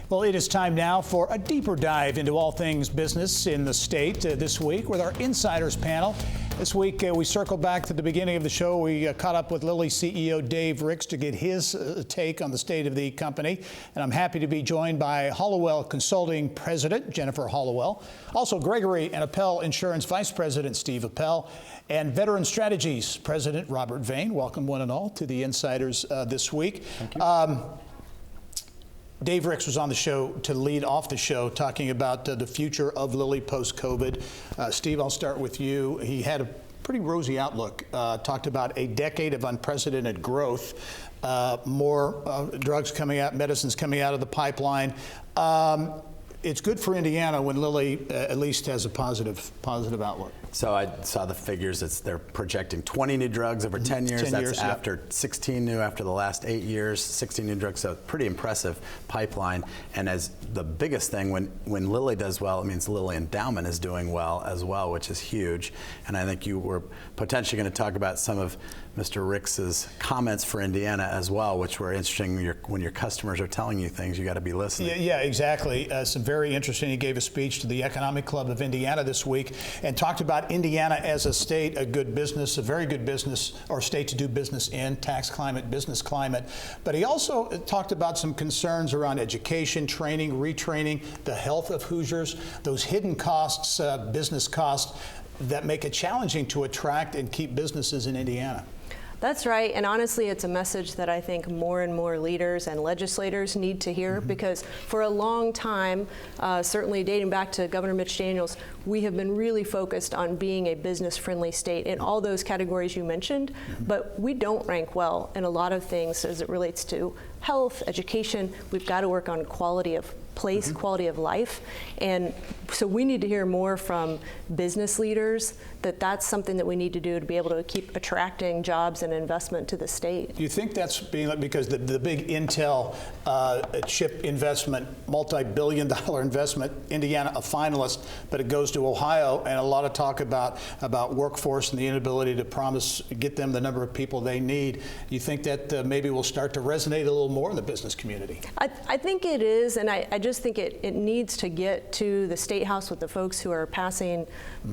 Well, it is time now for a deeper dive into all things business in the state this week with our Insiders panel. This week, we circled back to the beginning of the show. We caught up with Lilly CEO Dave Ricks to get his take on the state of the company. And I'm happy to be joined by Hallowell Consulting President Jennifer Hallowell, also Gregory and Appel Insurance Vice President Steve Appel, and Veteran Strategies President Robert Vane. Welcome one and all to the Insiders this week. Thank you. Dave Ricks was on the show to lead off the show talking about the future of Lilly post-COVID. Steve, I'll start with you. He had a pretty rosy outlook, talked about a decade of unprecedented growth, more drugs coming out, medicines coming out of the pipeline. It's good for Indiana when Lilly at least has a positive outlook. So I saw the figures. They're projecting 20 new drugs over 10 years. That's after 16 new after the last 8 years, 16 new drugs. So pretty impressive pipeline. And as the biggest thing, when Lilly does well, it means Lilly Endowment is doing well as well, which is huge. And I think you were potentially going to talk about some of Mr. Ricks's comments for Indiana as well, which were interesting. When your customers are telling you things, you got to be listening. Yeah, exactly. Some very interesting. He gave a speech to the Economic Club of Indiana this week and talked about Indiana as a state, a good business, a very good business or state to do business in, tax climate, business climate. But he also talked about some concerns around education, training, retraining, the health of Hoosiers, those hidden costs, business costs that make it challenging to attract and keep businesses in Indiana. That's right, and honestly, it's a message that I think more and more leaders and legislators need to hear, because for a long time, certainly dating back to Governor Mitch Daniels, we have been really focused on being a business-friendly state in all those categories you mentioned, but we don't rank well in a lot of things as it relates to health, education. We've got to work on quality of place, quality of life. And so we need to hear more from business leaders that that's something that we need to do to be able to keep attracting jobs and investment to the state. Do you think that's being, because the big Intel chip investment, multi-billion-dollar investment, Indiana a finalist, but it goes to Ohio, and a lot of talk about workforce and the inability to get them the number of people they need. You think that maybe will start to resonate a little more in the business community? I think it is, and I just think it needs to get to the State House with the folks who are passing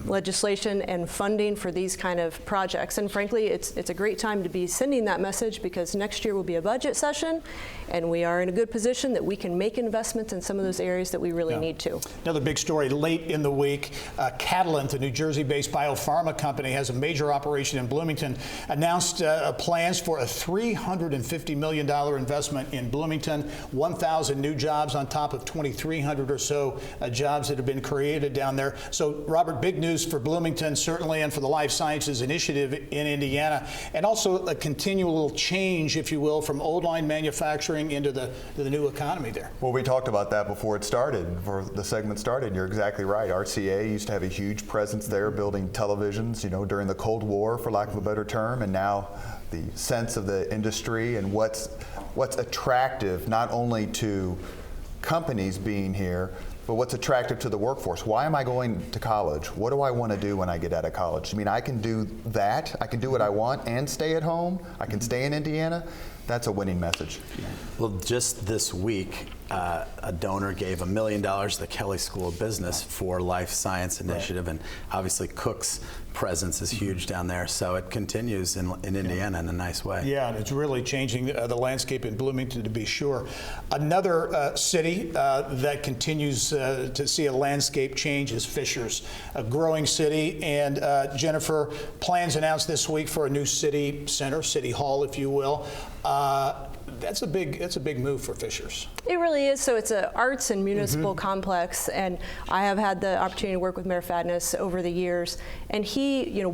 legislation and funding for these kind of projects. And frankly, it's a great time to be sending that message, because next year will be a budget session, and we are in a good position that we can make investments in some of those areas that we really need to. Another big story late in the week, Catalent, a New Jersey-based biopharma company, has a major operation in Bloomington, announced plans for a $350 million investment in Bloomington, 1,000 new jobs on top of 2,300 or so jobs that have been created down there. So, Robert, big news for Bloomington, certainly, and for the Life Sciences Initiative in Indiana, and also a continual change, if you will, from old line manufacturing into the new economy there. Well, we talked about that before the segment started. You're exactly right. RCA used to have a huge presence there, building televisions, during the Cold War, for lack of a better term, and now the sense of the industry and what's attractive not only to companies being here, but what's attractive to the workforce. Why am I going to college? What do I want to do when I get out of college? I mean, I can do that. I can do what I want and stay at home. I can stay in Indiana. That's a winning message. Well, just this week, a donor gave $1 million to the Kelley School of Business for Life Science Initiative, and obviously Cook's presence is huge down there, so it continues in Indiana in a nice way. Yeah, and it's really changing the landscape in Bloomington, to be sure. Another city that continues to see a landscape change is Fishers, a growing city, and Jennifer, plans announced this week for a new city center, city hall, if you will. That's a big move for Fishers. It really is. So it's an arts and municipal complex, and I have had the opportunity to work with Mayor Fadness over the years, and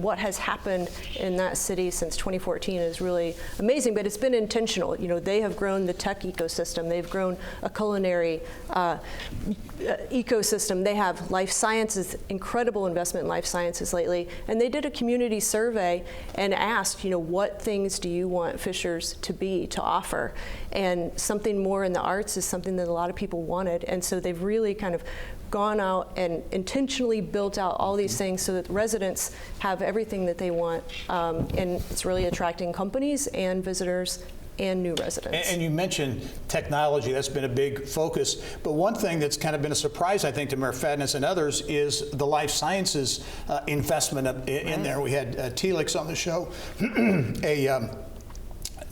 what has happened in that city since 2014 is really amazing, but it's been intentional. They have grown the tech ecosystem. They've grown a culinary ecosystem. They have life sciences, incredible investment in life sciences lately, and they did a community survey and asked, what things do you want Fishers to offer? And something more in the arts is something that a lot of people wanted, and so they've really kind of gone out and intentionally built out all these things so that residents have everything that they want, and it's really attracting companies and visitors and new residents. And you mentioned technology. That's been a big focus. But one thing that's kind of been a surprise, I think, to Mayor Fadness and others is the life sciences investment in there. We had Telix on the show, a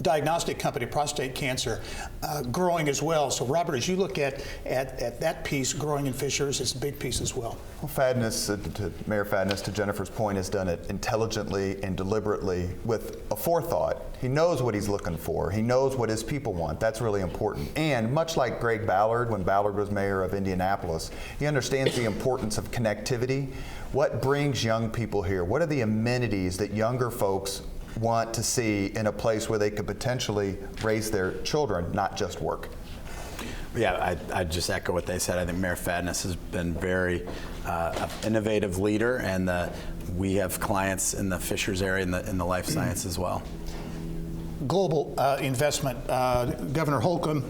diagnostic company, prostate cancer, growing as well. So, Robert, as you look at that piece growing in Fishers, it's a big piece as well. Well, Fadness, to Mayor Fadness, to Jennifer's point, has done it intelligently and deliberately with a forethought. He knows what he's looking for. He knows what his people want. That's really important. And much like Greg Ballard, when Ballard was mayor of Indianapolis, he understands the importance of connectivity. What brings young people here? What are the amenities that younger folks want to see in a place where they could potentially raise their children, not just work? Yeah, I just echo what they said. I think Mayor Fadness has been very innovative leader, and we have clients in the Fishers area in the life science as well. Global investment. Governor Holcomb,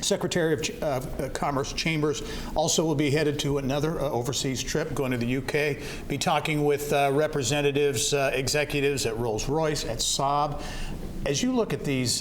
Secretary of Commerce Chambers, also will be headed to another overseas trip, going to the UK, be talking with representatives, executives at Rolls-Royce, at Saab. As you look at these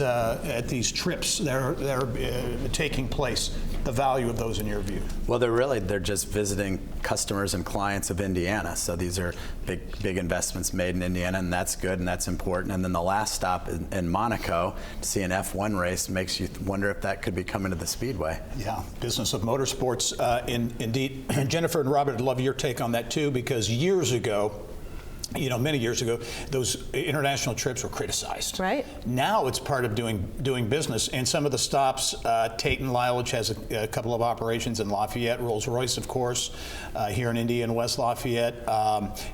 trips that are taking place, the value of those in your view? Well, they're just visiting customers and clients of Indiana. So these are big investments made in Indiana, and that's good and that's important. And then the last stop in Monaco to see an F1 race makes you wonder if that could be coming to the Speedway. Yeah, business of motorsports, indeed. Jennifer and Robert, I'd love your take on that too, because years ago, many years ago, those international trips were criticized. Right. Now it's part of doing business. And some of the stops, Tate and Lilich has a couple of operations in Lafayette, Rolls-Royce, of course, here in India and West Lafayette,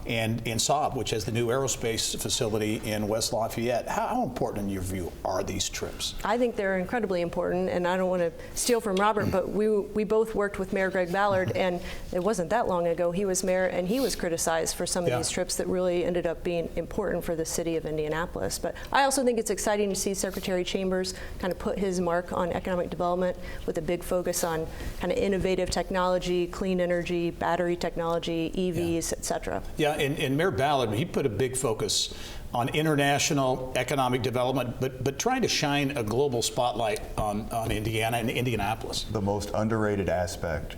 and in Saab, which has the new aerospace facility in West Lafayette. How important, in your view, are these trips? I think they're incredibly important, and I don't want to steal from Robert, but we both worked with Mayor Greg Ballard, and it wasn't that long ago he was mayor, and he was criticized for some of these trips that really ended up being important for the city of Indianapolis. But I also think it's exciting to see Secretary Chambers kind of put his mark on economic development with a big focus on kind of innovative technology, clean energy, battery technology, EVs, et cetera. Yeah, and Mayor Ballard, he put a big focus on international economic development, but trying to shine a global spotlight on Indiana and Indianapolis. The most underrated aspect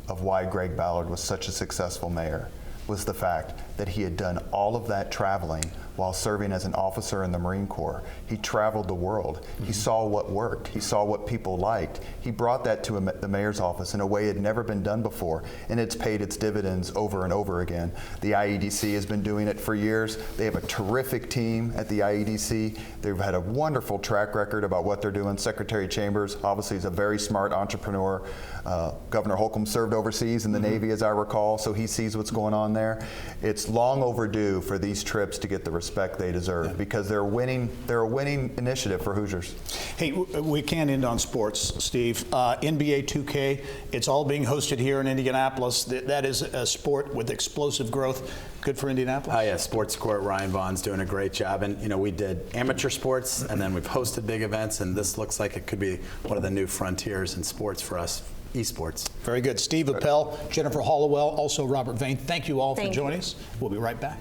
of why Greg Ballard was such a successful mayor was the fact that he had done all of that traveling while serving as an officer in the Marine Corps. He traveled the world. He saw what worked. He saw what people liked. He brought that to the mayor's office in a way it had never been done before, and it's paid its dividends over and over again. The IEDC has been doing it for years. They have a terrific team at the IEDC. They've had a wonderful track record about what they're doing. Secretary Chambers obviously is a very smart entrepreneur. Governor Holcomb served overseas in the Navy, as I recall, so he sees what's going on there. It's long overdue for these trips to get the respect they deserve, because they're a winning initiative for Hoosiers. Hey, we can't end on sports, Steve. NBA 2K, it's all being hosted here in Indianapolis. That is a sport with explosive growth. Good for Indianapolis? Oh yeah, Sports Court, Ryan Vaughn's doing a great job. And we did amateur sports, and then we've hosted big events, and this looks like it could be one of the new frontiers in sports for us. Esports. Very good. Steve Appel, Jennifer Hallowell, also Robert Vane. Thank you all for joining us. We'll be right back.